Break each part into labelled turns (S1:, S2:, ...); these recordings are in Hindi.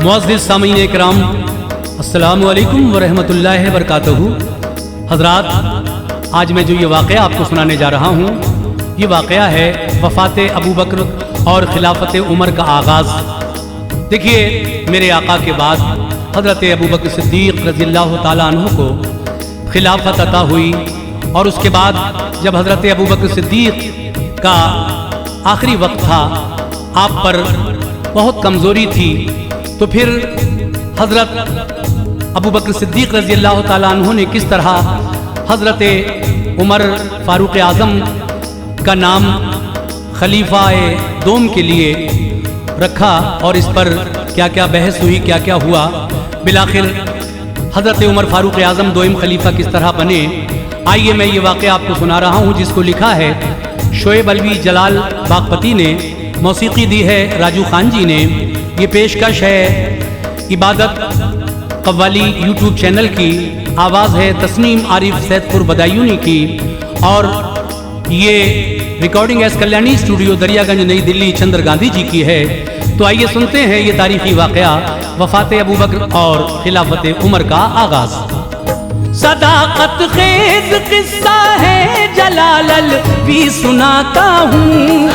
S1: मुअज़्ज़िज़ सामीन इकराम, अस्सलामु अलैकुम व रहमतुल्लाहि व बरकातहू। हज़रात, आज मैं जो ये वाक़या आपको सुनाने जा रहा हूँ, ये वाक़या है वफ़ात अबू बकर और खिलाफत उमर का आगाज़। देखिए, मेरे आका के बाद हज़रत अबू बकर सिद्दीक़ रज़ियल्लाहु ताला अन्हु को खिलाफत अता हुई और उसके बाद जब हज़रत अबू बकर सिद्दीक़ का आखिरी वक्त था, आप पर बहुत कमज़ोरी थी, तो फिर हज़रत अबू बकर सिद्दीक़ रज़ियल्लाहु ताला अन्हु ने किस तरह हज़रत उमर फ़ारूक़ आज़म का नाम खलीफा-ए दोम के लिए रखा और इस पर क्या क्या बहस हुई, क्या क्या हुआ। बिलाखिर हज़रत उमर फ़ारूक़ आज़म दोइम खलीफा किस तरह बने। आइए मैं ये वाक़या आपको सुना रहा हूँ, जिसको लिखा है शोएब अलवी जलाल बागपती ने, मौसीकी दी है राजू खान जी ने। ये पेशकश है इबादत कव्वाली यूट्यूब चैनल की, आवाज़ है तस्नीम आरिफ सैदपुर बदायूनी की, और ये recording S Kalyani studio Daryaganj नई दिल्ली चंद्र गांधी जी की है। तो आइए सुनते हैं ये तारीखी वाक़या वफ़ात अबू बकर और खिलाफत उमर का आगाज़। सदाकत खेज किस्सा है जलालल भी सुनाता हूँ,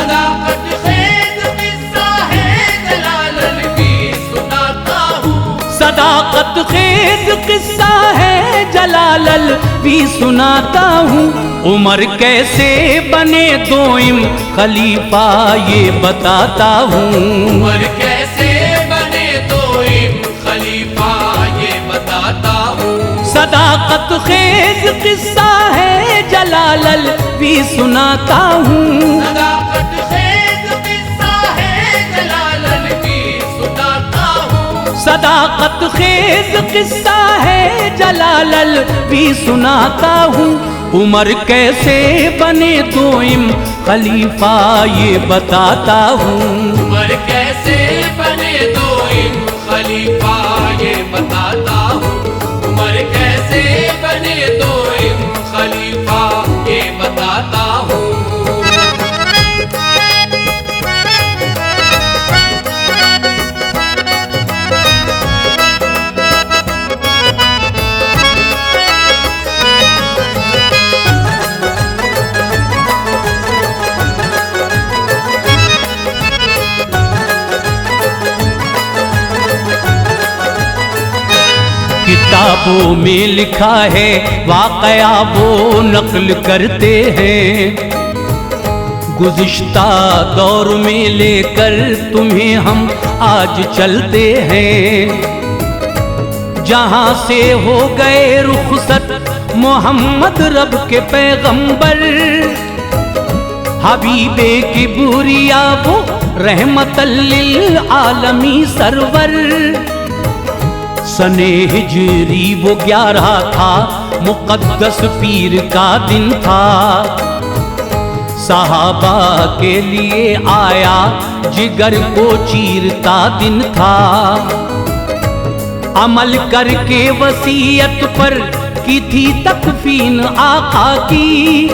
S1: सदाकत खेज किस्सा है जलालल भी सुनाता हूँ। उमर कैसे बने दोइम खलीफा ये बताता हूँ,
S2: उमर कैसे बने दोइम खलीफा ये बताता हूँ।
S1: सदाकत खेज किस्सा है जलालल भी सुनाता हूँ,
S2: सदाकत खेज किस्सा है जलालल भी सुनाता हूँ।
S1: सदाकत खेज किस्सा है जलालल भी सुनाता हूँ। उमर कैसे बने दोइम खलीफा ये बताता हूँ,
S2: उमर कैसे बने दोइम खलीफा ये बताता हूँ। उमर कैसे बने दोइम खलीफा ये बताता हूँ।
S1: किताबों में लिखा है वाक़या वो नक़ल करते हैं, गुज़िश्ता दौर में लेकर तुम्हें हम आज चलते हैं। जहाँ से हो गए रुख़सत मोहम्मद रब के पैगंबर, हबीबे किबरिया वो रहमतल लिल आलमी सरवर। सने हिजरी वो 11 था, मुक़द्दस पीर का दिन था, सहाबा के लिए आया जिगर को चीरता दिन था। अमल करके वसीयत पर की थी तकफीन आका की,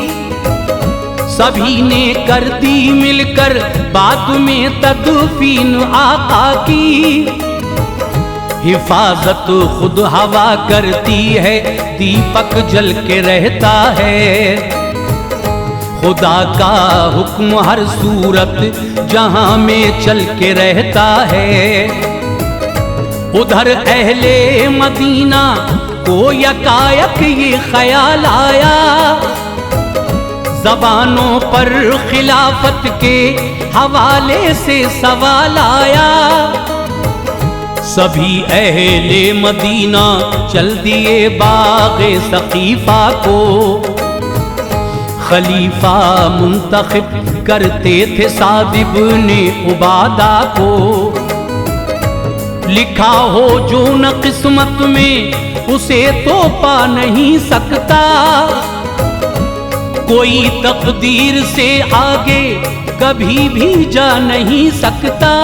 S1: सभी ने कर दी मिलकर बाद में तदफीन आका की। हिफाजत खुद हवा करती है, दीपक जल के रहता है, खुदा का हुक्म हर सूरत जहां में चल के रहता है। उधर अहले मदीना को यकायक ये ख्याल आया, ज़बानों पर खिलाफत के हवाले से सवाल आया। सभी अहले मदीना चल दिए बाग़े सक़ीफ़ा को, खलीफा मुंतखब करते थे साद इब्ने उबादा को। लिखा हो जो न किस्मत में उसे तो पा नहीं सकता, कोई तकदीर से आगे कभी भी जा नहीं सकता।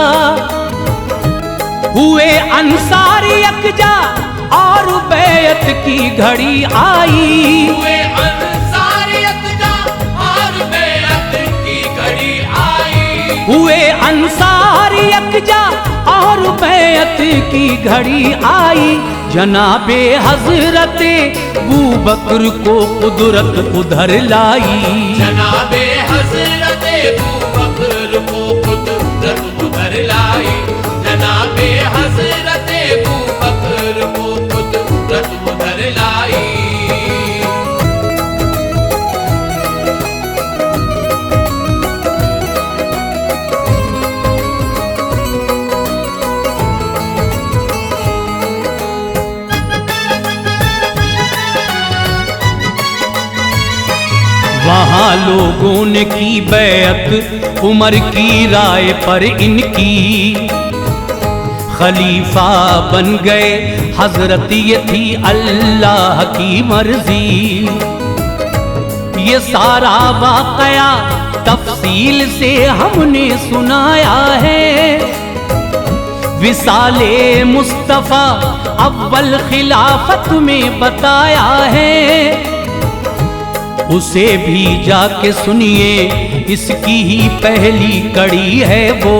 S1: हुए अंसार यकजा और बैत की घड़ी आई,
S2: हुए अंसार यकजा और बैत की घड़ी आई।
S1: हुए अंसार यकजा और और बैत की घड़ी आई, जनाबे हजरते अबू बकर को कुदरत उधर लाई।
S2: जनाबे हजरते अबू बकर को कुदरत उधर लाई। जनाबे हजरते अबू बकर को कुदरत उधर लाई।
S1: वहाँ लोगों ने की बैअत उमर की राय पर इनकी, खलीफा बन गए हजरत, ये थी अल्लाह की मर्जी। ये सारा वाकया तफसील से हमने सुनाया है, विसाले मुस्तफ़ा अव्वल खिलाफत में बताया है। उसे भी जाके सुनिए, इसकी ही पहली कड़ी है वो।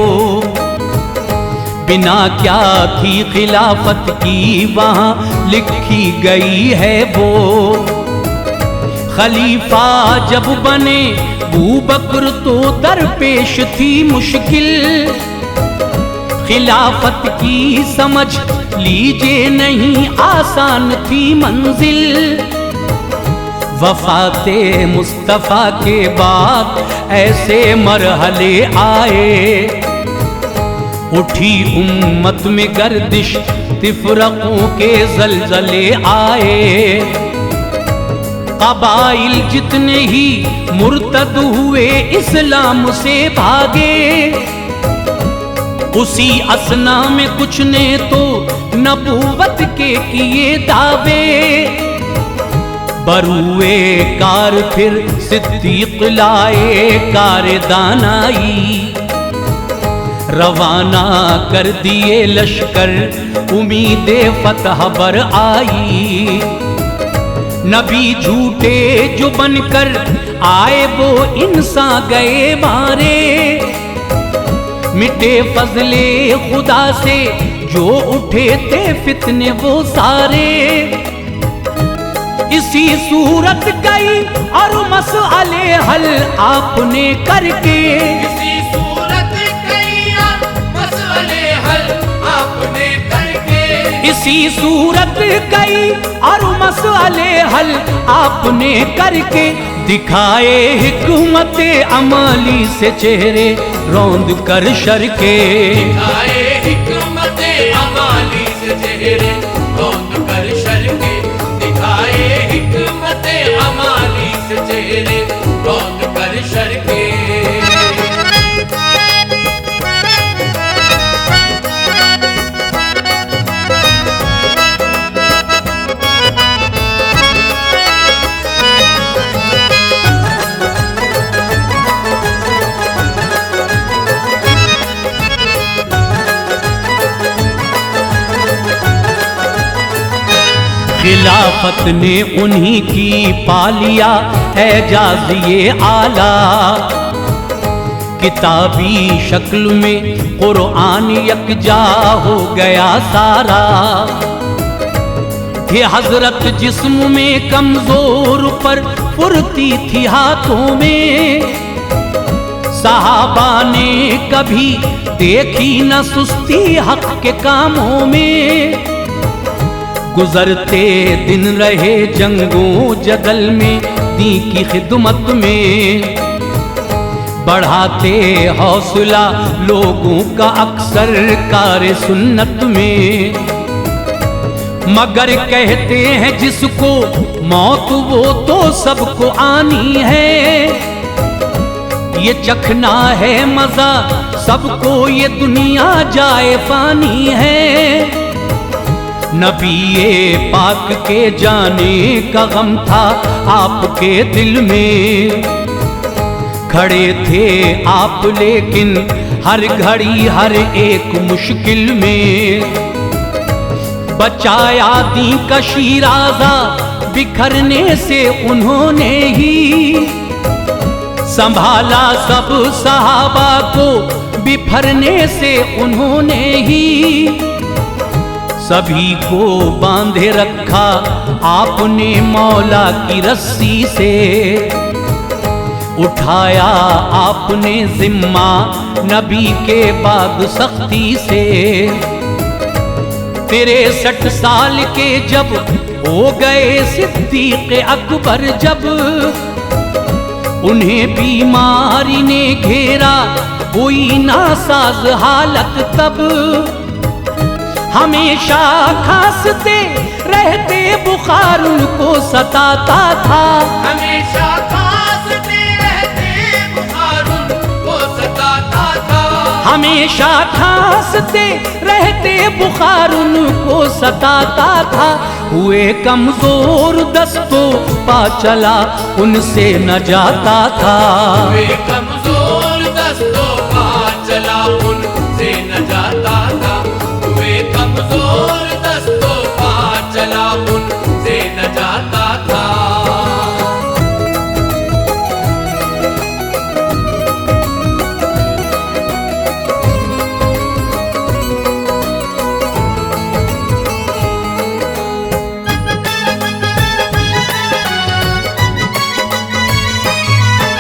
S1: बिना क्या थी खिलाफत की वहाँ लिखी गई है वो। खलीफा जब बने अबू बकर तो दरपेश थी मुश्किल, खिलाफत की समझ लीजिए नहीं आसान थी मंजिल। वफ़ाते मुस्तफ़ा के बाद ऐसे मरहले आए, उठी उम्मत में गर्दिश, तिफरकों के ज़लज़ले आए। क़बाइल जितने ही मुर्तद हुए इस्लाम से भागे, उसी असना में कुछ ने तो नबूवत के किए दावे। बरुए कार फिर सिद्दीक लाए कार दानाई, रवाना कर दिए लश्कर उम्मीदे फतह पर आई। नबी झूठे जो बनकर आए वो इंसान गए मारे, मिटे फजले खुदा से जो उठे थे फितने वो सारे। इसी सूरत गई और मसले हल आपने करके,
S2: इसी सूरत गई और मसले हल आपने करके।
S1: इसी सूरत गई और मसले हल आपने करके, दिखाए हिकमत अमली से चेहरे रौंद कर शर के।
S2: दिखाए हिकमत अमली से चेहरे रौंद कर शर के। दिखाए हिकमत अमली से चेहरे रौंद कर शर के।
S1: खिलाफत ने उन्हीं की पालिया एजाज़ ये आला, किताबी शक्ल में कुरान यकजा हो गया सारा। ये हजरत जिस्म में कमजोर पर फुर्ती थी हाथों में, सहाबा ने कभी देखी न सुस्ती हक के कामों में। गुजरते दिन रहे जंगों जदल में दी की खिदमत में, बढ़ाते हौसला लोगों का अक्सर कार सुन्नत में। मगर कहते हैं जिसको मौत वो तो सबको आनी है, ये चखना है मजा सबको ये दुनिया जाए फानी है। नबी पाक के जाने का गम था आपके दिल में, खड़े थे आप लेकिन हर घड़ी हर एक मुश्किल में। बचाया दी का शीराज़ा बिखरने से उन्होंने ही, संभाला सब सहाबा को बिफरने से उन्होंने ही सभी को बांधे रखा आपने मौला की रस्सी से। उठाया आपने जिम्मा नबी के बाद सख्ती से। 63 साल के जब हो गए सिद्दीक अकबर, जब उन्हें बीमारी ने घेरा हुई नासाज हालत, तब हमेशा खांसते रहते बुखार उनको सताता था।
S2: हमेशा खांसते रहते बुखार उनको सताता था।
S1: हमेशा खांसते रहते बुखार उनको सताता था। हुए कमजोर दस्तों पा चला उनसे न जाता था।
S2: हुए कमजोर दस्तों पा चला उनसे न जाता था। हुए कमजोर दस्तों पा चला उनसे न जाता था।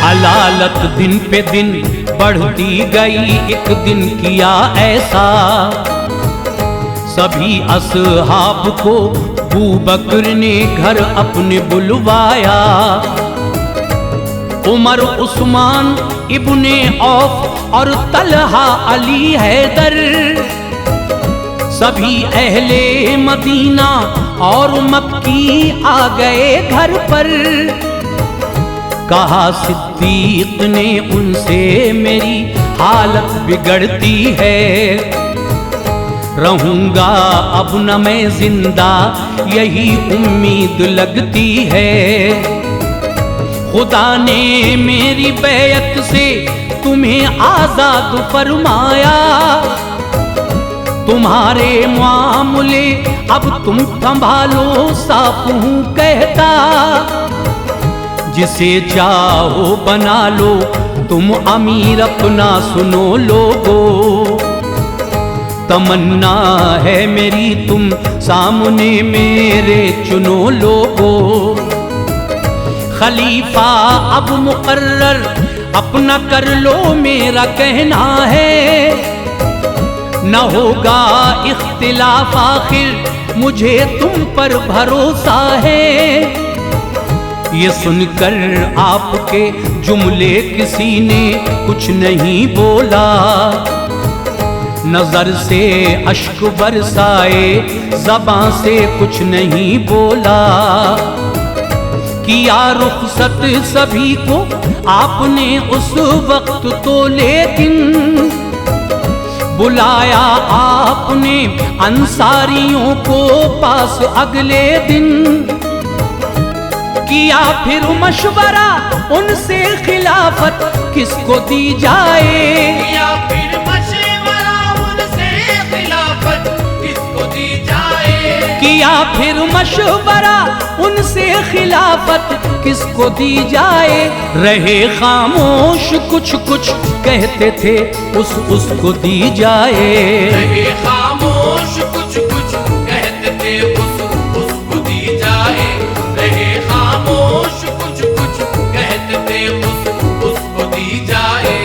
S1: अलालत दिन पे दिन बढ़ती गई, एक दिन किया ऐसा सभी असहाब को अबू बकर ने घर अपने बुलवाया। उमर, उस्मान, इब्ने औफ और तलहा, अली, हैदर, सभी अहले मदीना और मक्की आ गए घर पर। कहा सिद्दीक ने उनसे मेरी हालत बिगड़ती है, रहूंगा अब न मैं जिंदा यही उम्मीद लगती है। खुदा ने मेरी बैत से तुम्हें आजाद फरमाया, तुम्हारे मामले अब तुम संभालो, साफ हूं कहता, जिसे चाहो बना लो तुम अमीर अपना, सुनो लोगो तमन्ना है मेरी तुम सामने मेरे चुनो लोगो। खलीफा अब मुकर्रर अपना कर लो मेरा कहना है, न होगा इख्तिलाफ आखिर मुझे तुम पर भरोसा है। ये सुनकर आपके जुमले किसी ने कुछ नहीं बोला, नजर से अश्क बरसाए ज़बां से कुछ नहीं बोला। किया रुखसत सभी को आपने उस वक्त तो, लेकिन बुलाया आपने अंसारियों को पास अगले दिन। किया फिर मशवरा उनसे खिलाफत किसको दी जाए,
S2: किया फिर मशवरा उनसे खिलाफत किसको दी जाए।
S1: किया फिर मशवरा उनसे खिलाफत किसको दी जाए। रहे खामोश कुछ कुछ कहते थे उसको दी जाए।
S2: रहे खामोश कुछ कुछ कहते थे उसको दी जाए। रहे खामोश कुछ कुछ कहते थे उसको दी जाए।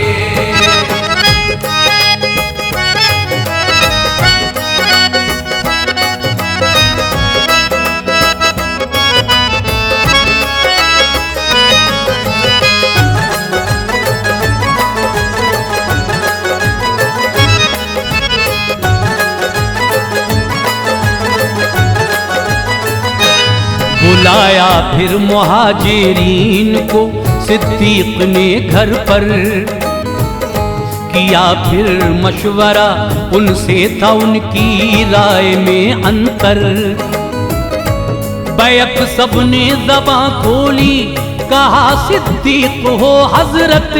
S1: बुलाया फिर मुहाजिरीन को सिद्दीक ने घर पर। किया फिर मशवरा उनसे था उनकी राय में अंतर। बैक सबने ज़बां खोली कहा सिद्दीक हो हजरत,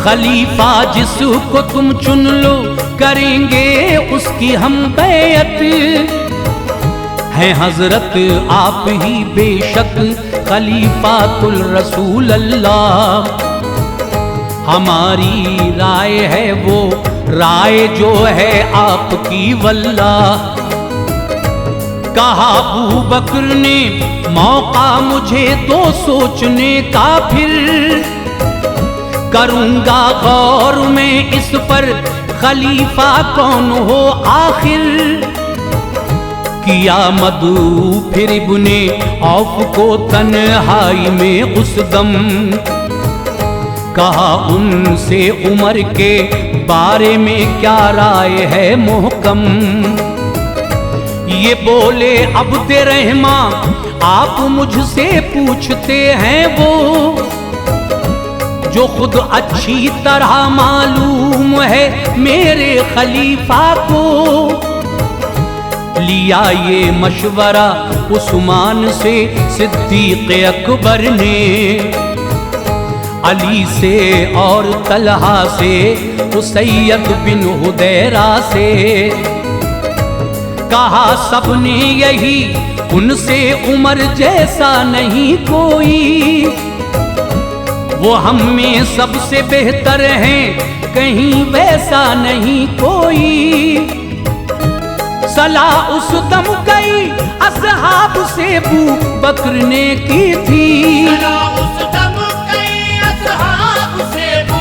S1: खलीफा जिसको तुम चुन लो करेंगे उसकी हम बैत। हैं हजरत आप ही बेशक खलीफातुल रसूल अल्लाह, हमारी राय है वो राय जो है आपकी वल्लाह। कहा अबू बकर ने मौका मुझे तो सोचने का, फिर करूंगा गौर में इस पर खलीफा कौन हो आखिर। किया मदू फिर इब्ने औफ को तन्हाई में उस दम, कहा उनसे उमर के बारे में क्या राय है मुहकम। ये बोले अब्दुर्रहमा आप मुझसे पूछते हैं वो, जो खुद अच्छी तरह मालूम है मेरे खलीफा को। लिया ये मशवरा उस्मान से सिद्दीक अकबर ने, अली से और तलहा से, उसैयद बिन हुदैरा से। कहा सबने यही उनसे उमर जैसा नहीं कोई, वो हम में सबसे बेहतर हैं कहीं वैसा नहीं कोई। सलाह उस दम गई असहाब से अबू बकर ने की थी,
S2: सलाह उस दम गई असहाब से अबू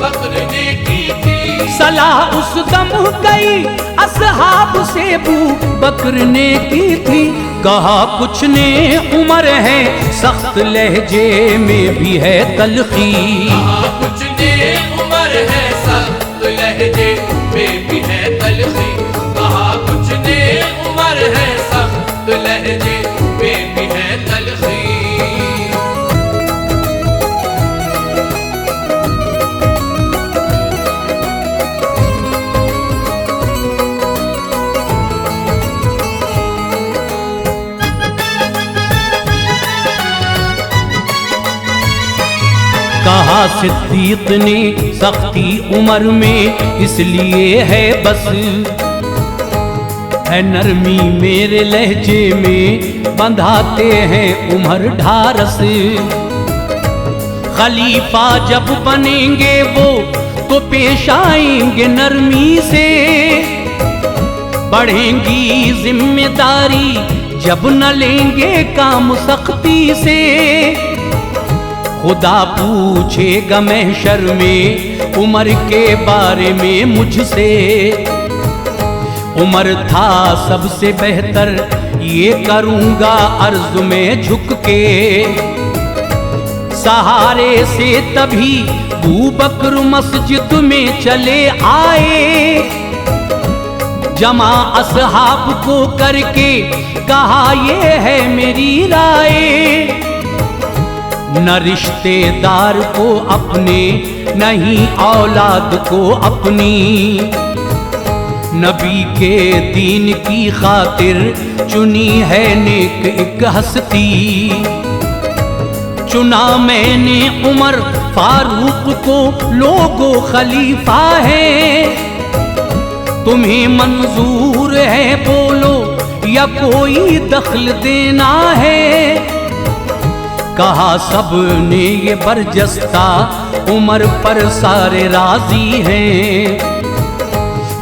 S2: बकर ने की थी।
S1: सलाह उस दम गई असहाब से अबू बकर ने की थी। कहा कुछ ने उमर है सख्त लहजे में भी है तलखी,
S2: कहा कुछ ने उमर है सख्त लहजे में भी है तलखी। कहा कुछ ने उमर है सख्त लहजे में भी है तलखी।
S1: कहा सिद्दीक ने सख्ती उमर में इसलिए है बस, है नरमी मेरे लहजे में बंधाते हैं उमर ढारस। खलीफा जब बनेंगे वो तो पेश आएंगे नरमी से, बढ़ेंगी जिम्मेदारी जब न लेंगे काम सख्ती से। खुदा पूछेगा महशर में उमर के बारे में मुझसे, उमर था सबसे बेहतर ये करूंगा अर्ज में झुक के। सहारे से तभी अबू बकर मस्जिद में चले आए, जमा असहाब को करके कहा ये है मेरी राय। न रिश्तेदार को अपने नहीं औलाद को अपनी, नबी के दीन की खातिर चुनी है नेक एक हस्ती। चुना मैंने उमर फारूक को लोगो खलीफा है, तुम्हें मंजूर है बोलो या कोई दखल देना है। कहा सब ने ये बरजस्ता उमर पर सारे राजी हैं,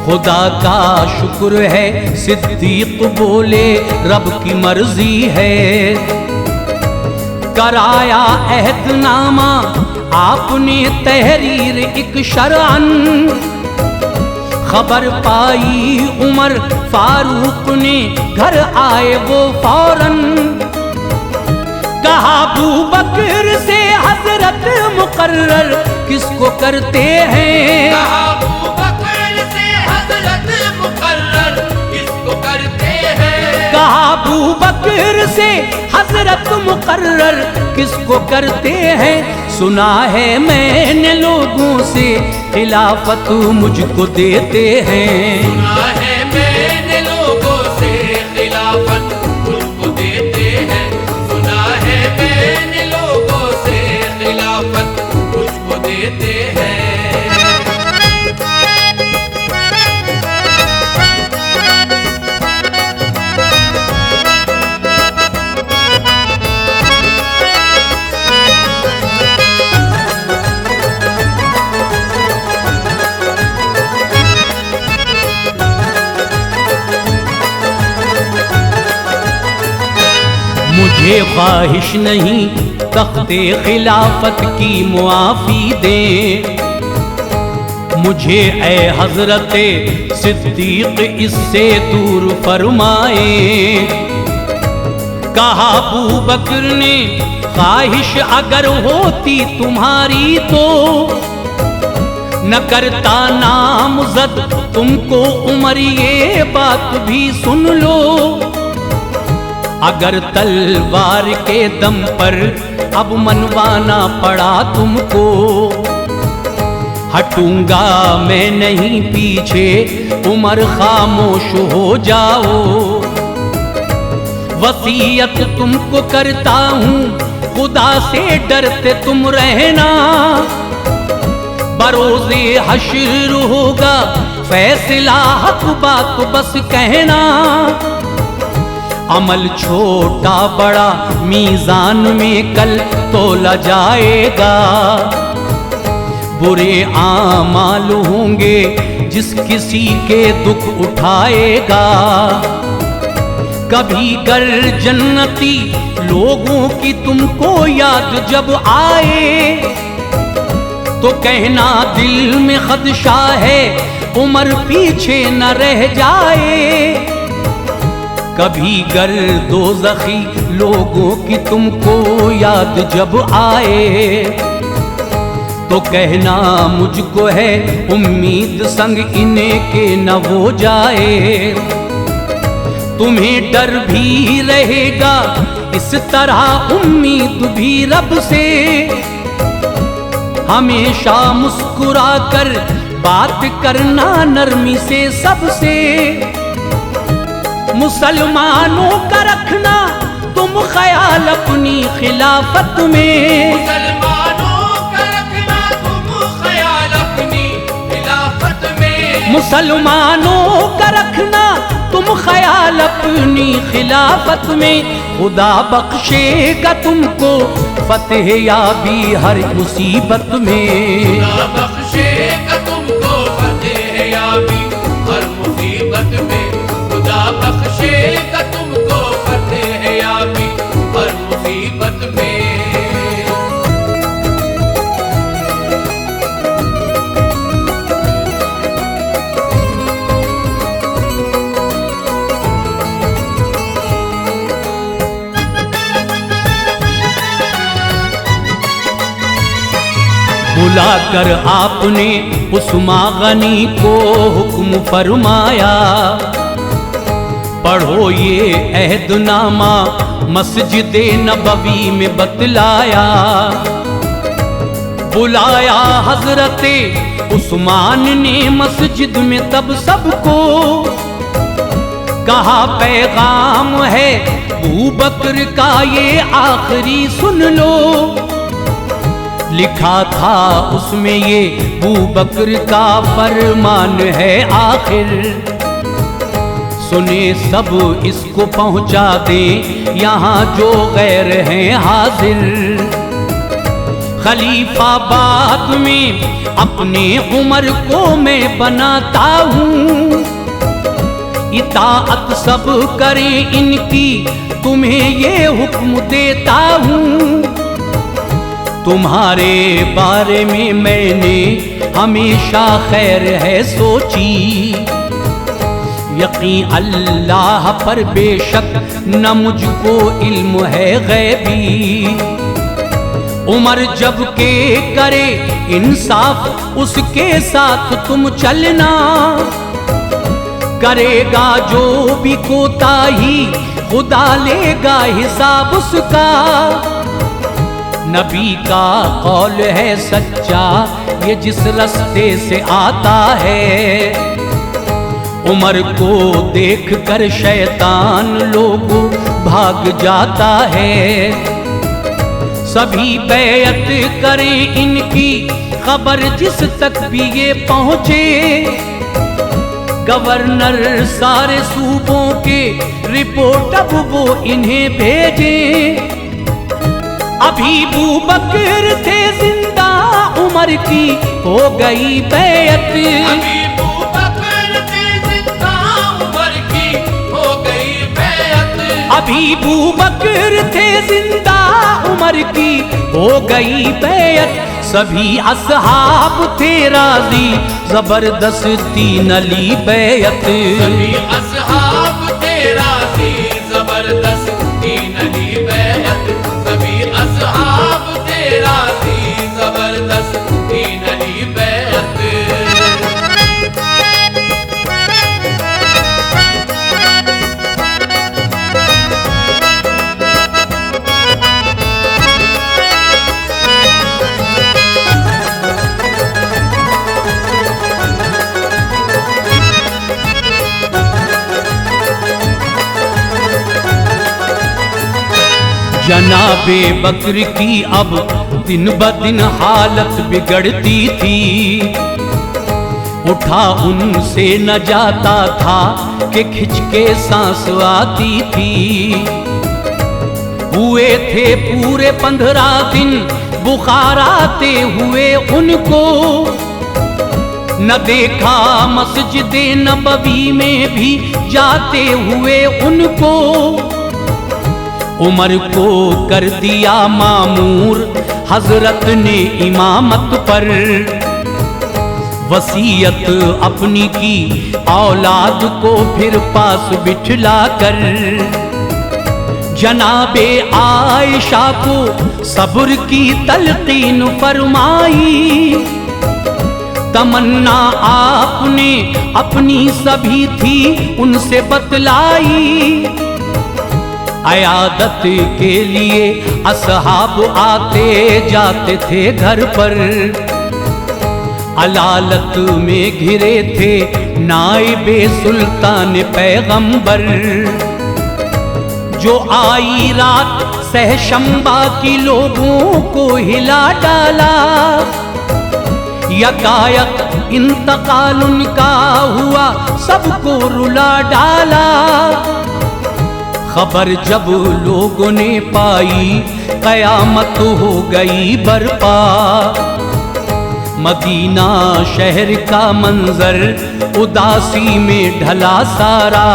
S1: खुदा का शुक्र है सिद्दीक बोले रब की मर्जी है। कराया अहदनामा आपने तहरीर एक शरअन, खबर पाई उमर फारूक ने घर आए वो फौरन। कहा अबू बकर से हजरत मुकर्रर किसको करते हैं,
S2: कहा अबू बकर से हजरत मुकर्रर किसको करते हैं।
S1: कहा अबू बकर से हजरत मुकर्रर किसको करते हैं। सुना है मैंने लोगों से खिलाफत मुझको देते हैं,
S2: सुना है मैंने लोगों से खिलाफत मुझको देते हैं। सुना है मैंने लोगों से खिलाफत मुझको देते हैं।
S1: मुझे ख्वाहिश नहीं तख्ते खिलाफत की मुआफ़ी दे, मुझे ए हजरत सिद्दीक इससे दूर फरमाए। कहा अबू बकर ने ख्वाहिश अगर होती तुम्हारी तो न करता नामज़द तुमको उमर, ये बात भी सुन लो। अगर तलवार के दम पर अब मनवाना पड़ा तुमको, हटूंगा मैं नहीं पीछे, उमर खामोश हो जाओ। वसीयत तुमको करता हूँ, खुदा से डरते तुम रहना, बरोज़े हश्र होगा फैसला, हक बात बस कहना। अमल छोटा बड़ा मीज़ान में कल तोला जाएगा, बुरे आमाल होंगे जिस किसी के दुख उठाएगा। कभी गर जन्नती लोगों की तुमको याद जब आए, तो कहना दिल में खदशा है उमर पीछे न रह जाए। कभी गर दोज़खी लोगों की तुमको याद जब आए, तो कहना मुझको है उम्मीद संग इन्हें के न वो जाए। तुम्हें डर भी रहेगा इस तरह उम्मीद भी रब से, हमेशा मुस्कुरा कर बात करना नरमी से सबसे। मुसलमानों का रखना तुम ख्याल अपनी खिलाफत में,
S2: मुसलमानों का रखना तुम ख्याल अपनी खिलाफत में,
S1: मुसलमानों का रखना तुम ख्याल अपनी खिलाफत में। खुदा बख्शेगा तुमको फतेह याबी हर मुसीबत में,
S2: खुदा बख्शेगा तुमको फतेह याबी हर मुसीबत में, खुदा बख्शेगा तुमको फतेह याबी हर मुसीबत में।
S1: बुलाकर आपने उस्मा गनी को हुक्म फरमाया, पढ़ो ये अहदनामा मस्जिद नबवी में बतलाया। बुलाया हजरते उस्मान ने मस्जिद में तब सबको, कहा पैगाम है अबू बकर का ये आखिरी सुन लो। लिखा था उसमें ये अबू बकर का फरमान है आखिर, सुने सब इसको पहुंचा दे यहाँ जो गैर हैं हाजिर। खलीफा बाद में अपने उमर को मैं बनाता हूँ, इताअत सब करें इनकी तुम्हें ये हुक्म देता हूँ। तुम्हारे बारे में मैंने हमेशा खैर है सोची, यकीन अल्लाह पर बेशक न मुझको इल्म है गैबी। उमर जब के करे इंसाफ उसके साथ तुम चलना, करेगा जो भी कोताही खुदा लेगा हिसाब उसका। नबी का कौल है सच्चा ये जिस रास्ते से आता है, उमर को देख कर शैतान लोग भाग जाता है। सभी बैयत करें इनकी खबर जिस तक भी ये पहुँचे, गवर्नर सारे सूबों के रिपोर्ट अब वो इन्हें भेजे। अभी अबू बकर थे जिंदा उमर की हो गई बैयत,
S2: अभी अबू बकर थे जिंदा उमर की हो गई बैयत।
S1: अभी बू बकर थे जिंदा, उमर की हो गई बैयत, सभी असहाब थे राजी, जबरदस्ती नली बैयत।
S2: सभी असहाब थे राजी, जबरदस्ती नली बैयत। सभी असहाब थे राजी, जबरदस्ती नली बैयत।
S1: जनाबे बकर की अब दिन ब दिन हालत बिगड़ती थी, उठा उनसे न जाता था कि खिंच के सांस आती थी। हुए थे पूरे 15 दिन बुखार आते हुए उनको, न देखा मस्जिद नबवी में भी जाते हुए उनको। उमर को कर दिया मामूर हजरत ने इमामत पर, वसीयत अपनी की औलाद को फिर पास बिठला कर। जनाबे आयशा को सब्र की तलकीन फरमाई, तमन्ना आपने अपनी सभी थी उनसे बतलाई। अयादत के लिए असहाब आते जाते थे घर पर, अलालत में घिरे थे नाइबे सुल्तान पैगंबर। जो आई रात सहशंबा की लोगों को हिला डाला, यकायक इंतकाल उनका हुआ सबको रुला डाला। खबर जब लोगों ने पाई कयामत हो गई बरपा, मदीना शहर का मंजर उदासी में ढला सारा।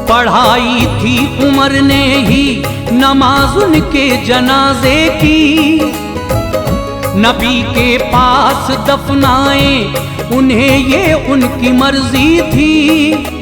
S1: पढ़ाई थी उमर ने ही नमाज उनके जनाजे की, नबी के पास दफनाए उन्हें ये उनकी मर्जी थी।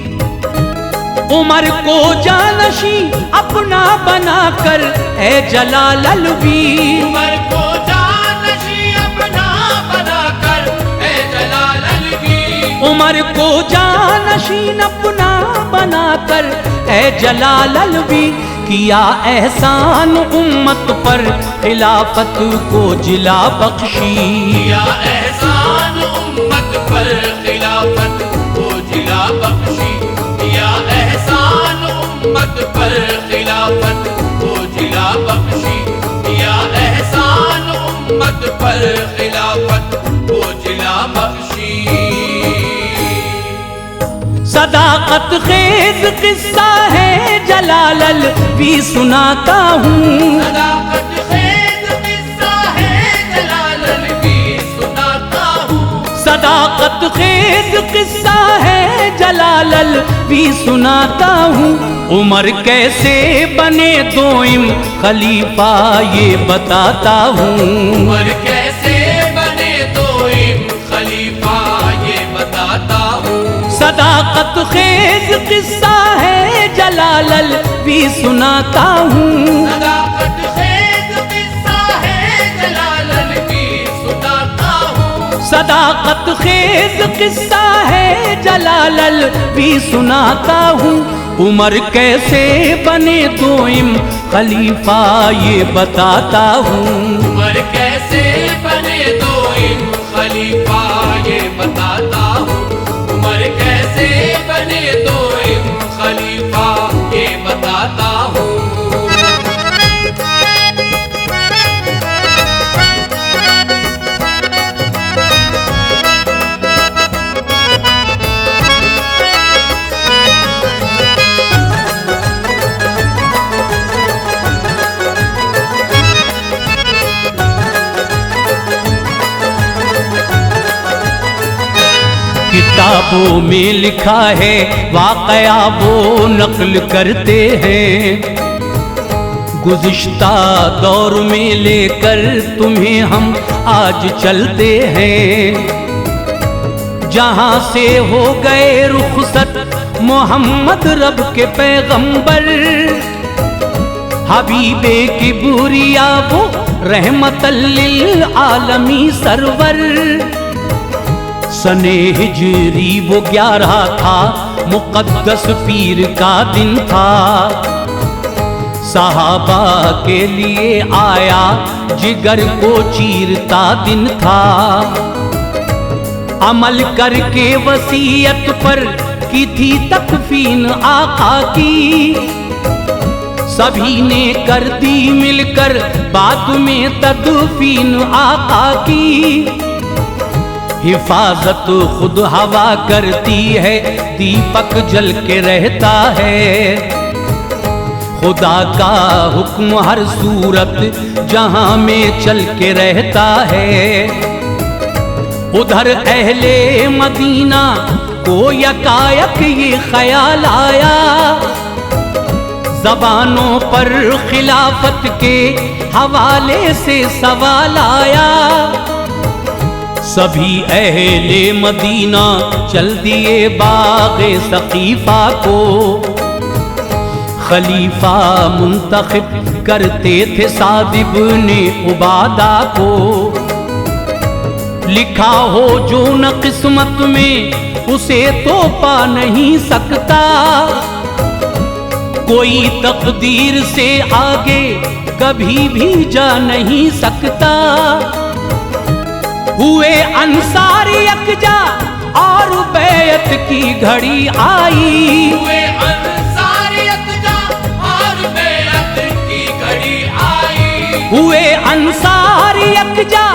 S1: उमर को जानशी अपना बनाकर ए जलाल अलवी,
S2: उमर को जानशी अपना बनाकर ए जलाल अलवी।
S1: उमर को जानशीन अपना बनाकर ए जलाल अलवी। किया एहसान उम्मत पर खिलाफत को जिला बख्शी,
S2: किया एहसान उम्मत पर खिलाफत को जिला बख्शी। किया एहसान उम्मत पर खिलाफत को जिला बख्शी। किया एहसान उम्मत पर खिलाफत को जिला बख्शी।
S1: सदाकत खेज किस्सा है जलाल अलवी सुनाता हूँ,
S2: सदाकत खेज किस्सा है जलाल अलवी सुनाता हूँ।
S1: सदाकत खेज किस्सा है जलाल अलवी सुनाता हूँ। उमर कैसे बने दोइम खलीफा ये बताता हूँ।
S2: उमर कैसे बने दोइम खलीफा ये बताता हूँ।
S1: सदाकत खेज किस्सा है जलाल अलवी सुनाता हूँ।
S2: सदाकत खेज किस्सा है जलाल अलवी सुनाता हूँ।
S1: सदाकत खेज किस्सा है जलाल अलवी सुनाता हूँ। उमर कैसे बने दोइम खलीफा ये बताता हूँ।
S2: उमर कैसे बने दोइम खलीफा ये बताता हूँ। उमर कैसे बने दोइम खलीफा ये बताता हूँ।
S1: किताबों में लिखा है वाकया वो नकल करते हैं। गुज़िश्ता दौर में लेकर तुम्हें हम आज चलते हैं। जहाँ से हो गए रुखसत मोहम्मद रब के पैगंबर, हबीबे की बुरिया वो रहमतल लिल आलमी सरवर। सने हिजरी वो 11 था, मुक़द्दस पीर का दिन था। सहाबा के लिए आया जिगर को चीरता दिन था। अमल करके वसीयत पर की थी तकफीन आका की। सभी ने कर दी मिलकर बाद में तदफीन आका की। हिफाजत खुद हवा करती है, दीपक जल के रहता है। खुदा का हुक्म हर सूरत जहां में चल के रहता है। उधर अहले मदीना को यकायक ये ख्याल आया, ज़बानों पर खिलाफत के हवाले से सवाल आया। सभी अहले मदीना चल दिए बाग़े सकीफ़ा को। खलीफा मुंतखब करते थे साद इब्ने उबादा को। लिखा हो जो न किस्मत में उसे तो पा नहीं सकता। कोई तकदीर से आगे कभी भी जा नहीं सकता। हुए अंसार यकजा और बैत की घड़ी आई।
S2: हुए अंसार यकजा और बैत की घड़ी आई।
S1: हुए अंसार यकजा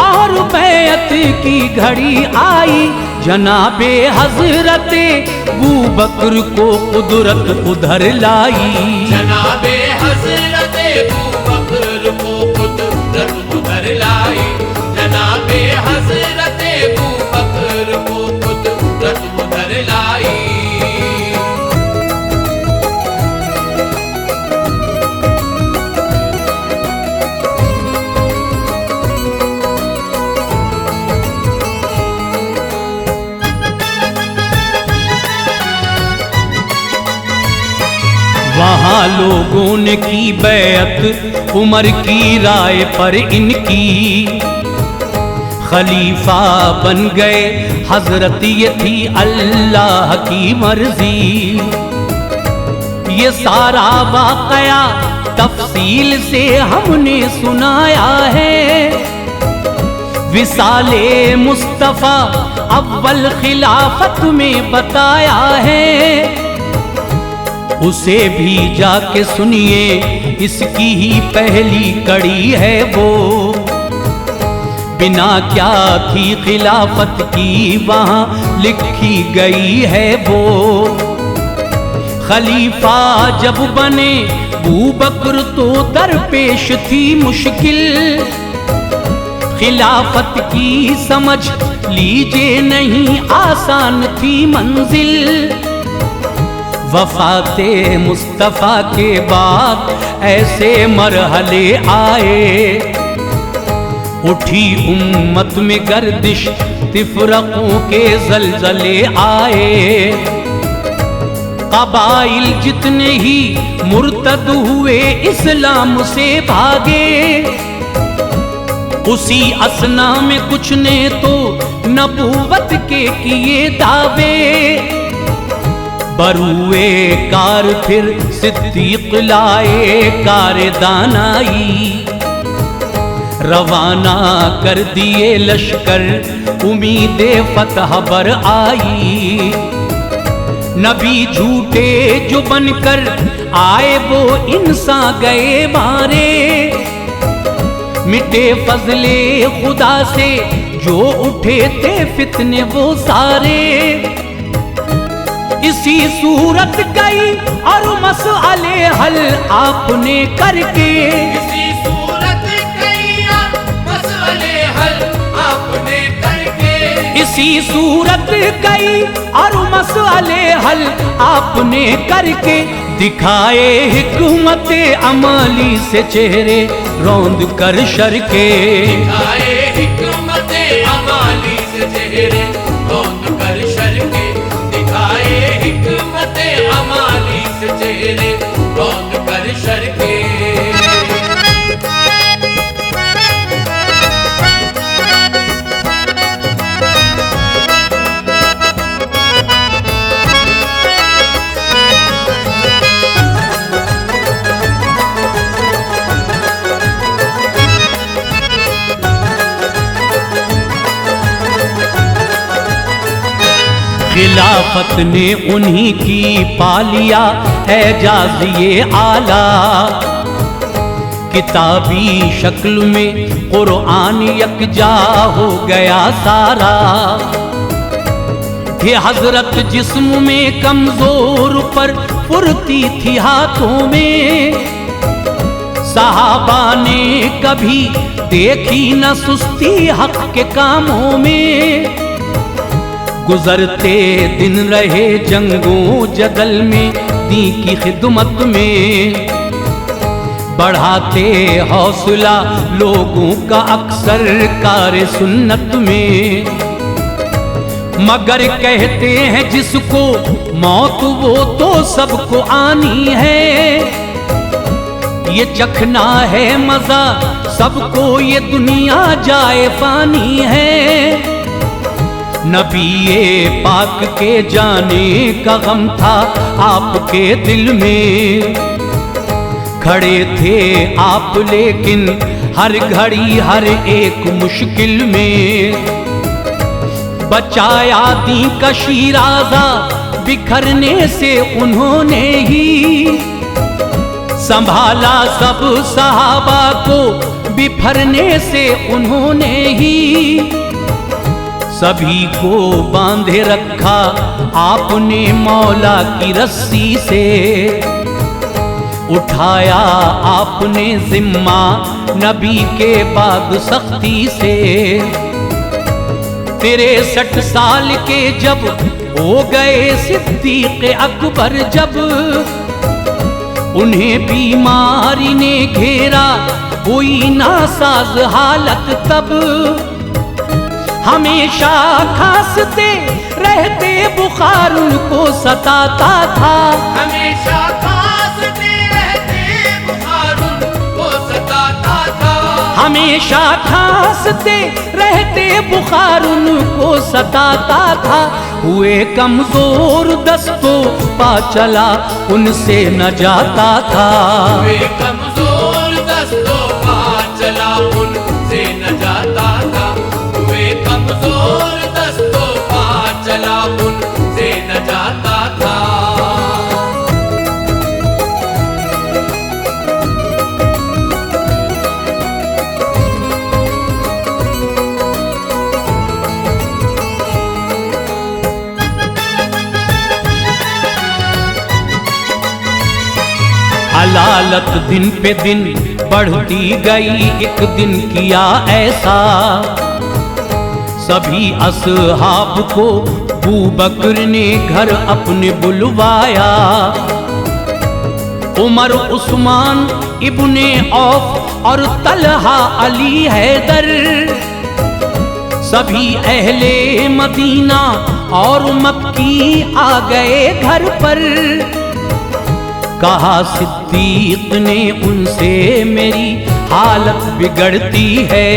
S1: और बैत की घड़ी आई। जनाबे हजरते अबू बकर को कुदरत उधर लाई।
S2: जनाबे हजरते अबू बकर को कुदरत उधर लाई। जनाबे हजरते अबू बकर को कुदरत उधर लाई।
S1: वहाँ लोगों ने की बैअत उमर की राय पर इनकी। खलीफा बन गए हजरत, ये थी अल्लाह की मर्जी। ये सारा वाकया तफसील से हमने सुनाया है। विसाले मुस्तफ़ा अव्वल खिलाफत में बताया है। उसे भी जाके सुनिए, इसकी ही पहली कड़ी है वो। बिना क्या थी खिलाफत की वहाँ लिखी गई है वो। खलीफा जब बने अबू बकर तो दरपेश थी मुश्किल। खिलाफत की समझ लीजिए नहीं आसान थी मंजिल। वफ़ाते मुस्तफ़ा के बाद ऐसे मरहले आए। उठी उम्मत में गर्दिश, तिफ़रक़ों के ज़लज़ले आए। क़बाइल जितने ही मुर्तद हुए इस्लाम से भागे। उसी असना में कुछ ने तो नबूवत के किए दावे। बरुए कार फिर सिद्दीक़ लाए कार दानाई। रवाना कर दिए लश्कर, उम्मीदे फतह बर आई। नबी झूठे जो बनकर आए वो इंसान गए मारे। मिटे फजले खुदा से जो उठे थे फितने वो सारे। इसी सूरत गई और मसअले हल आपने करके।
S2: इसी सूरत गई और मसअले हल आपने करके।
S1: इसी सूरत कई और मसले हल आपने करके दिखाए हिकमत अमली से चेहरे रौंद कर शर के।
S2: दिखाए हिकमत अमली से चेहरे रौंद कर शर के। दिखाए हिकमत अमली से चेहरे रौंद कर शर के।
S1: खिलाफत ने उन्हीं की पालिया एजाज़ ये आला। किताबी शक्ल में कुरान यकजा हो गया सारा। ये हजरत जिस्म में कमजोर पर फुर्ती थी हाथों में। सहाबा ने कभी देखी न सुस्ती हक के कामों में। गुजरते दिन रहे जंगों जदल में दी की खिदमत में। बढ़ाते हौसला लोगों का अक्सर कार सुन्नत में। मगर कहते हैं जिसको मौत वो तो सबको आनी है। ये चखना है मजा सबको ये दुनिया जाए फानी है। नबी पाक के जाने का गम था आपके दिल में। खड़े थे आप लेकिन हर घड़ी हर एक मुश्किल में। बचाया दी का शीराज़ा बिखरने से उन्होंने ही। संभाला सब सहाबा को बिफरने से उन्होंने ही। सभी को बांधे रखा आपने मौला की रस्सी से। उठाया आपने जिम्मा नबी के बाद सख्ती से। 63 साल के जब हो गए सिद्दीक़ अकबर जब। उन्हें बीमारी ने घेरा हुई नासाज हालत तब। हमेशा खांसते रहते बुखार उनको सताता था।
S2: हमेशा खांसते रहते बुखार उनको सताता था।
S1: हमेशा खांसते रहते बुखार उनको सताता था। हुए कमजोर दस्तों पा चला उनसे न जाता था।
S2: हुए कमजोर दस्तों पा चला उनसे न जाता था। कमजोर दस्तों पा चला उनसे न जाता था।
S1: अलालत दिन पे दिन बढ़ती गई। एक दिन किया ऐसा सभी असहाब को अबू बकर ने घर अपने बुलवाया। उमर उस्मान इब्ने औफ और तलहा अली हैदर सभी अहले मदीना और मक्की आ गए घर पर। कहा सिद्दीक ने उनसे मेरी हालत बिगड़ती है।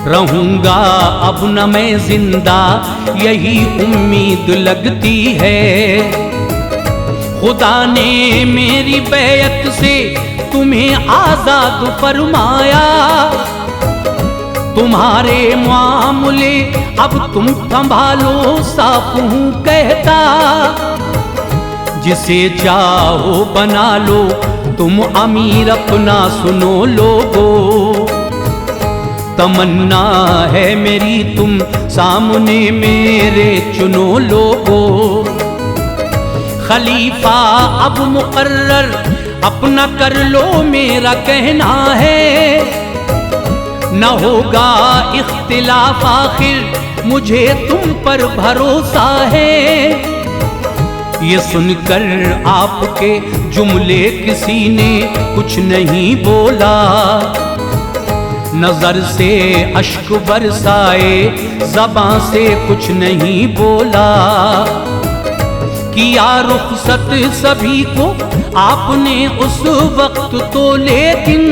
S1: रहूंगा अब न मैं जिंदा यही उम्मीद लगती है। खुदा ने मेरी बैत से तुम्हें आजाद फरमाया। तुम्हारे मामले अब तुम संभालो साफ हूँ कहता। जिसे चाहो बना लो तुम अमीर अपना सुनो लोगो। तमन्ना है मेरी तुम सामने मेरे चुनो लोगो। खलीफा अब मुकर्रर अपना कर लो मेरा कहना है। न होगा इख्तिलाफ, आखिर मुझे तुम पर भरोसा है। ये सुनकर आपके जुमले किसी ने कुछ नहीं बोला, नजर से अश्क बरसाए ज़बां से कुछ नहीं बोला। किया रुखसत सभी को आपने उस वक्त तो, लेकिन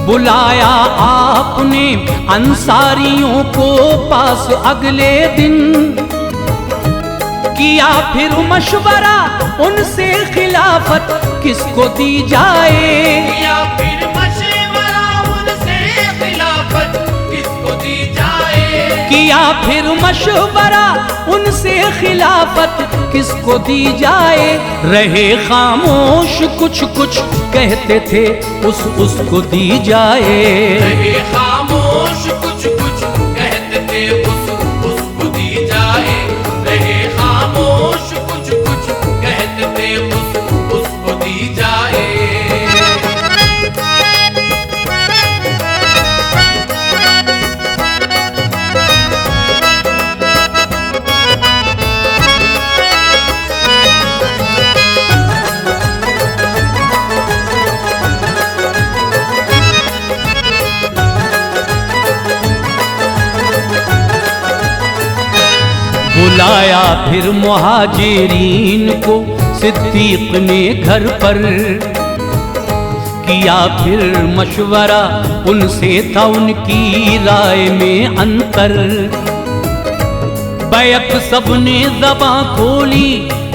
S1: बुलाया आपने अंसारियों को पास अगले दिन। किया फिर मशवरा उनसे खिलाफत किसको दी जाए,
S2: किया फिर मशवरा उनसे खिलाफत किसको दी जाए,
S1: किया फिर मशवरा उनसे खिलाफत किसको दी जाए। रहे खामोश, कुछ कुछ कहते थे उसको दी जाए।
S2: रहे खामोश, कुछ कुछ कहते थे उसको दी जाए। रहे खामोश, कुछ कुछ कहते थे उसको दी जाए।
S1: बुलाया फिर मुहाजिरीन को सिद्दीक ने घर पर, किया फिर मशवरा उनसे था उनकी राय में अंतर। बैक सबने ज़बां खोली,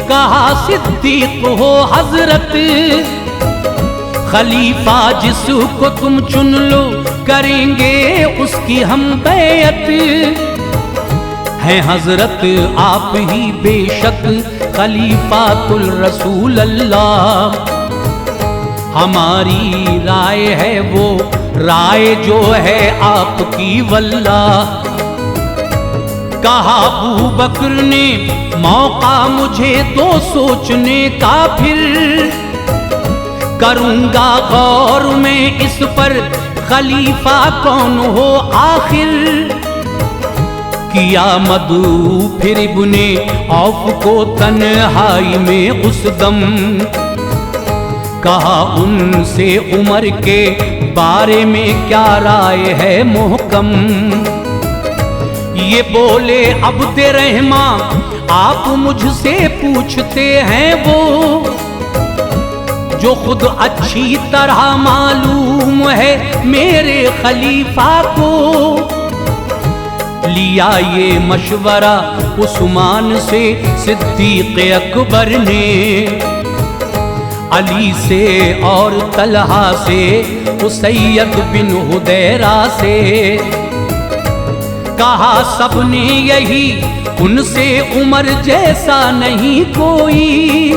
S1: कहा सिद्दीक हो हजरत, खलीफा जिसको तुम चुन लो करेंगे उसकी हम बैअत। हैं हजरत आप ही बेशक खलीफातुल रसूल अल्लाह, हमारी राय है वो राय जो है आपकी वल्लाह। कहा अबू बकर ने मौका मुझे तो सोचने का, फिर करूंगा गौर में इस पर खलीफा कौन हो आखिर। किया मदू फिर इब्ने औफ को तन्हाई में उस दम, कहा उनसे उमर के बारे में क्या राय है मोहकम। ये बोले अब्दे रहमा आप मुझसे पूछते हैं वो, जो खुद अच्छी तरह मालूम है मेरे खलीफा को। लिया ये मशवरा उस्मान से सिद्दीक अकबर ने, अली से और तलहा से उसैयद बिन हुदैरा से। कहा सबने यही उनसे उमर जैसा नहीं कोई,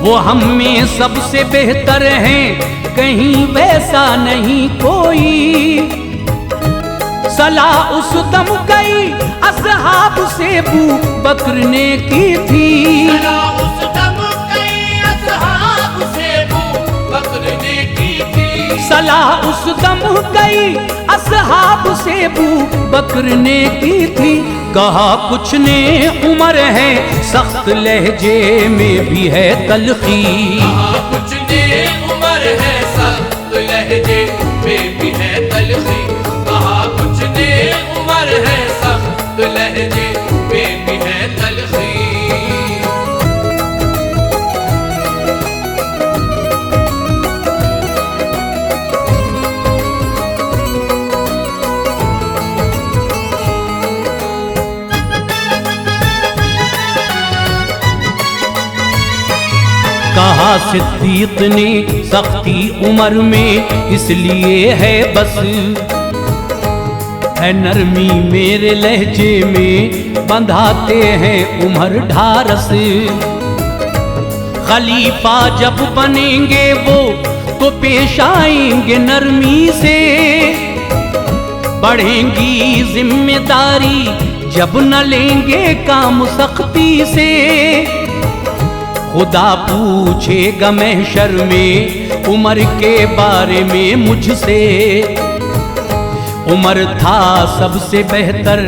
S1: वो हम में सबसे बेहतर हैं कहीं वैसा नहीं कोई। सलाह उस दम कई असहाब से अबू बकर ने की थी,
S2: सलाह उस दम कई असहाब से अबू बकर ने की थी।
S1: सलाह उस दम कई असहाब से अबू बकर ने की थी। कहा कुछ ने उमर है सख्त लहजे में भी है तलखी,
S2: कहा कुछ ने उमर है सख्त लहजे में भी है तलखी। कहा कुछ ने उमर है सख्त लहजे में भी है तलखी।
S1: कहा सिद्दीक ने सख्ती उमर में इसलिए है बस, है नरमी मेरे लहजे में बंधाते हैं उमर ढारस। खलीफा जब बनेंगे वो तो पेश आएंगे नरमी से, बढ़ेंगी जिम्मेदारी जब न लेंगे काम सख्ती से। खुदा पूछेगा महशर में उमर के बारे में मुझसे। उमर था सबसे बेहतर,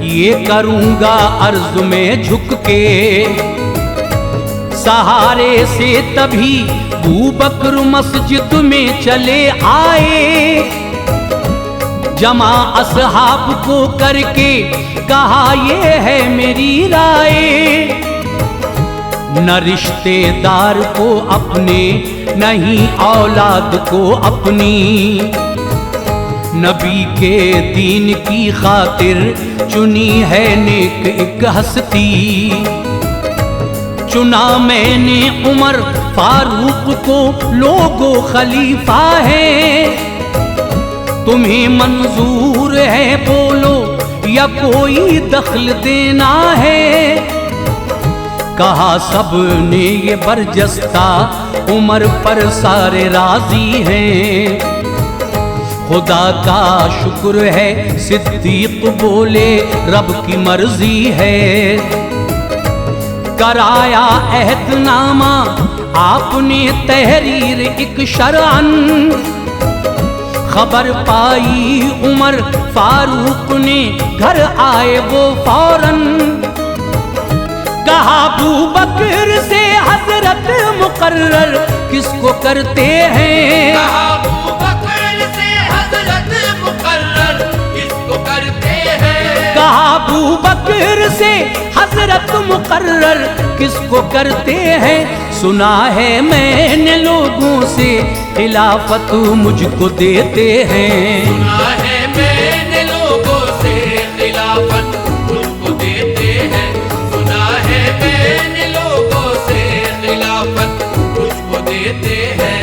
S1: ये करूंगा अर्ज में झुक के। सहारे से तभी अबू बकर मस्जिद में चले आए, जमा असहाब को करके कहा ये है मेरी राय। न रिश्तेदार को अपने, नहीं औलाद को अपनी, नबी के दीन की खातिर चुनी है नेक एक हस्ती। चुना मैंने उमर फारूक को, लोगो खलीफा है। तुम्हें मंजूर है बोलो या कोई दखल देना है। कहा सब ने ये बरजस्ता, उमर पर सारे राजी हैं। खुदा का शुक्र है सिद्दीक बोले रब की मर्जी है। कराया अहदनामा आपने तहरीर एक शरअन, खबर पाई उमर फारूक ने घर आए वो फौरन। कहा अबू बकर से हजरत मुकर्रर किसको करते हैं।
S2: कहा अबू बकर से हजरत मुकर्रर किसको करते हैं।
S1: कहा अबू बकर से हजरत मुकर्रर किसको करते हैं। सुना है मैंने लोगों से खिलाफत मुझको देते हैं।
S2: सुना है मैंने लोगों से खिलाफत मुझको देते हैं। सुना है मैंने लोगों से खिलाफत मुझको देते हैं।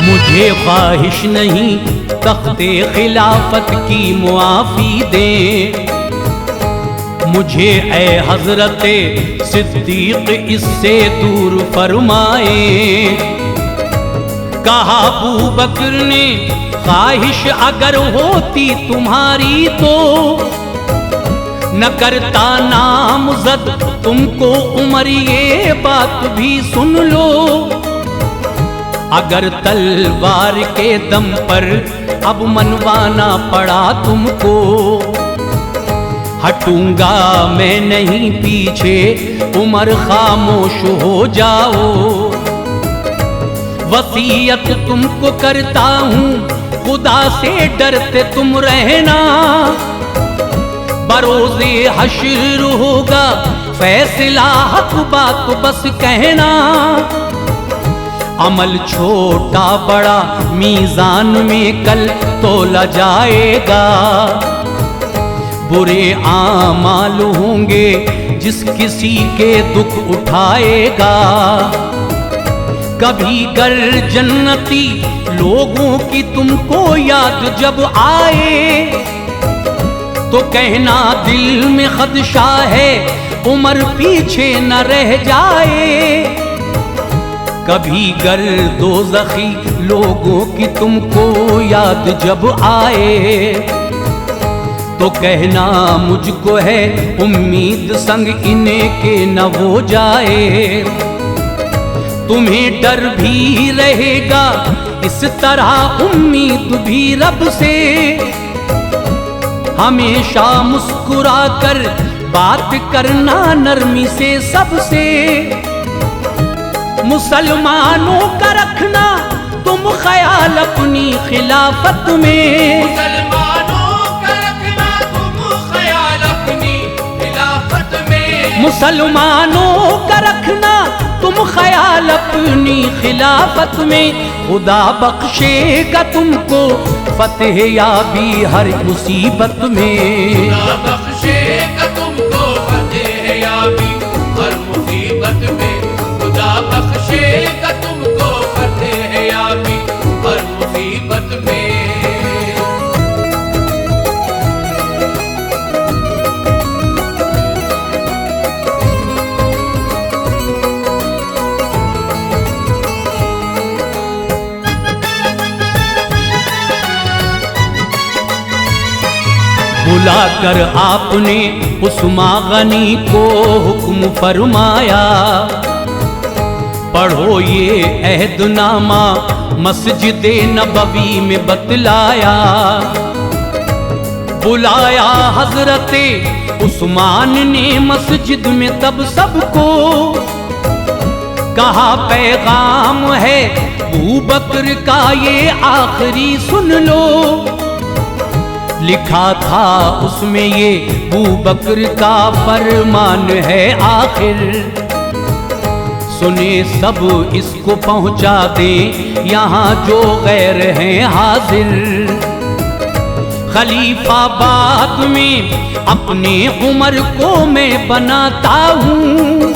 S1: मुझे ख्वाहिश नहीं तख्ते खिलाफत की मुआफ़ी दे। मुझे ए हजरत सिद्दीक इससे दूर फरमाए। कहा अबू बकर ने ख्वाहिश अगर होती तुम्हारी तो न करता नामज़द तुमको उमर, ये बात भी सुन लो। अगर तलवार के दम पर अब मनवाना पड़ा तुमको, हटूंगा मैं नहीं पीछे, उमर खामोश हो जाओ। वसीयत तुमको करता हूँ खुदा से डरते तुम रहना। बरोज़े हश्र होगा फैसला, हक बात बस कहना। अमल छोटा बड़ा मीज़ान में कल तोला जाएगा। बुरे आमाल होंगे जिस किसी के दुख उठाएगा। कभी गर जन्नती लोगों की तुमको याद जब आए, तो कहना दिल में खदशा है उमर पीछे न रह जाए। कभी गर दोज़खी लोगों की तुमको याद जब आए, तो कहना मुझको है उम्मीद संग इन्हें के न हो जाए। तुम्हें डर भी रहेगा इस तरह उम्मीद भी रब से। हमेशा मुस्कुरा कर बात करना नरमी से सबसे। मुसलमानों का रखना तुम ख्याल अपनी खिलाफत में।
S2: मुसलमानों का रखना तुम ख्याल अपनी खिलाफत में।
S1: मुसलमानों का रखना तुम ख्याल अपनी खिलाफत में। खुदा बख्शेगा तुमको फतेह याबी हर मुसीबत में।
S2: खुदा बख्शेगा तुमको फतेह याबी हर मुसीबत में। खुदा बख्शेगा तुमको फतेह याबी हर मुसीबत में।
S1: बुलाकर आपने उस्मान गनी को हुक्म फरमाया, पढ़ो ये अहदनामा मस्जिद नबवी में बतलाया। बुलाया हजरते उस्मान ने मस्जिद में तब सबको, कहा पैगाम है अबू बकर का ये आखिरी सुन लो। लिखा था उसमें ये अबू बकर का फरमान है आखिर, सुने सब इसको पहुंचा दे यहाँ जो गैर हैं हाजिर। खलीफा बाद में अपने उमर को मैं बनाता हूँ,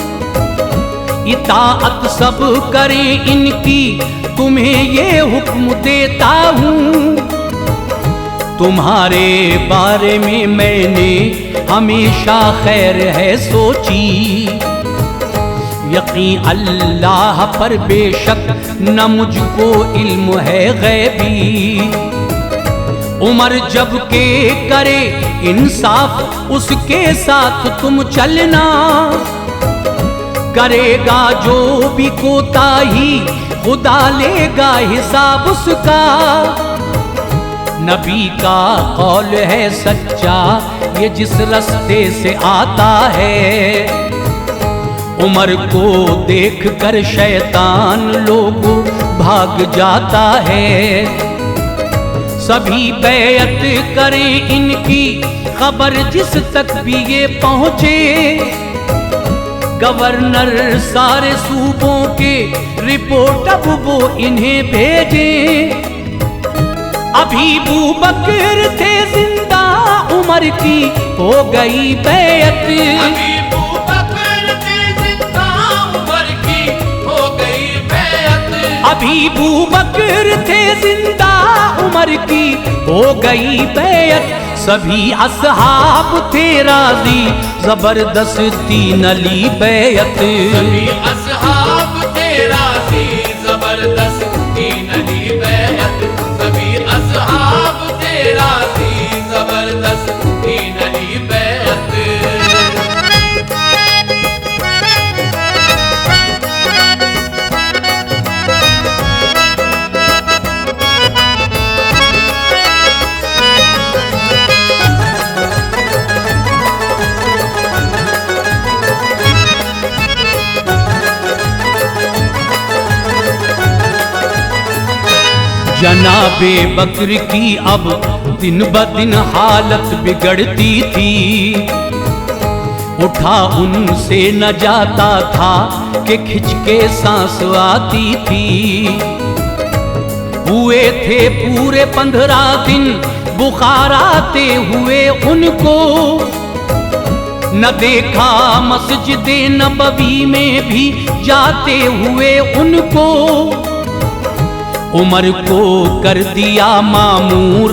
S1: इताअत सब करें इनकी तुम्हें ये हुक्म देता हूँ। तुम्हारे बारे में मैंने हमेशा खैर है सोची, यकीन अल्लाह पर बेशक न मुझको इल्म है गैबी। उमर जब के करे इंसाफ उसके साथ तुम चलना, करेगा जो भी कोताही खुदा लेगा हिसाब उसका। नबी का कौल है सच्चा ये जिस रास्ते से आता है। उमर को देख कर शैतान लोग भाग जाता है। सभी बैअत करें इनकी खबर जिस तक भी ये पहुँचे। गवर्नर सारे सूबों के रिपोर्ट अब वो इन्हें भेजे। अभी अबू बकर थे जिंदा उमर की हो गई बैअत।
S2: अभी अबू बकर थे जिंदा उमर की हो गई बैअत।
S1: अभी अबू बकर थे जिंदा उमर की हो गई बैअत। सभी असहाब थे राजी जबरदस्ती नली बैअत।
S2: सभी असहाब थे राजी जबरदस्ती नली बैअत। सभी असहाब थे राजी जबरदस्ती नली बैअत।
S1: जनाबे बकर की अब दिन ब दिन हालत बिगड़ती थी। उठा उनसे न जाता था कि खिंच के सांस आती थी। हुए थे पूरे 15 दिन बुखार आते हुए उनको। न देखा मस्जिद नबवी में भी जाते हुए उनको। उमर को कर दिया मामूर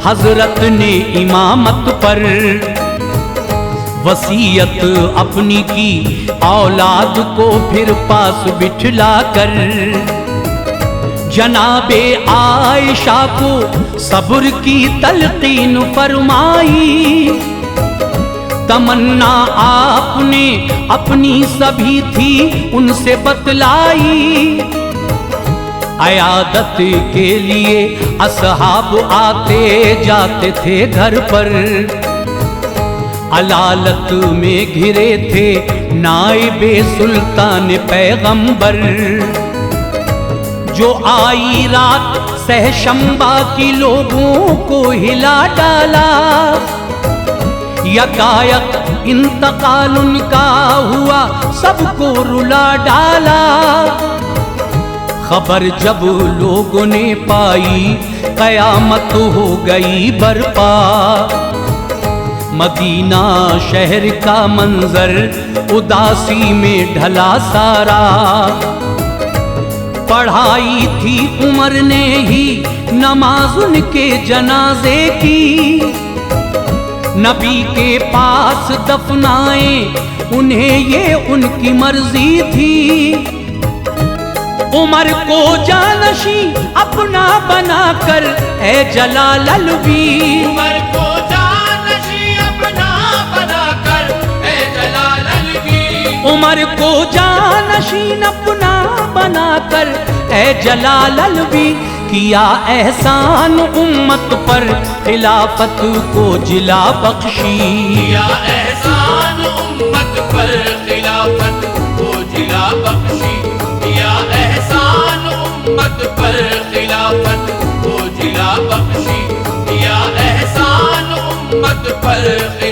S1: हजरत ने इमामत पर। वसीयत अपनी की औलाद को फिर पास बिठला कर। जनाबे आयशा को सब्र की तलकीन फरमाई। तमन्ना आपने अपनी सभी थी उनसे बतलाई। अयादत के लिए असहाब आते जाते थे घर पर। अलालत में घिरे थे नाइबे सुल्तान पैगंबर। जो आई रात सहशंबा की लोगों को हिला डाला। यकायक इंतकाल उनका हुआ सबको रुला डाला। खबर जब लोगों ने पाई कयामत हो गई बरपा। मदीना शहर का मंजर उदासी में ढला सारा। पढ़ाई थी उमर ने ही नमाज उनके जनाजे की। नबी के पास दफनाए उन्हें ये उनकी मर्जी थी। उमर को जानशी अपना बनाकर ए जलाल अलवी।
S2: उमर को जानशी
S1: उमर को जानशीन अपना बनाकर ए जलाल अलवी किया एहसान उम्मत पर, खिलाफत को जिला बख्शी।
S2: किया एहसान उम्मत पर, खिलाफत को जिला बख्शी। किया एहसान उम्मत पर, खिलाफत को जिला बख्शी। किया एहसान उम्मत पर।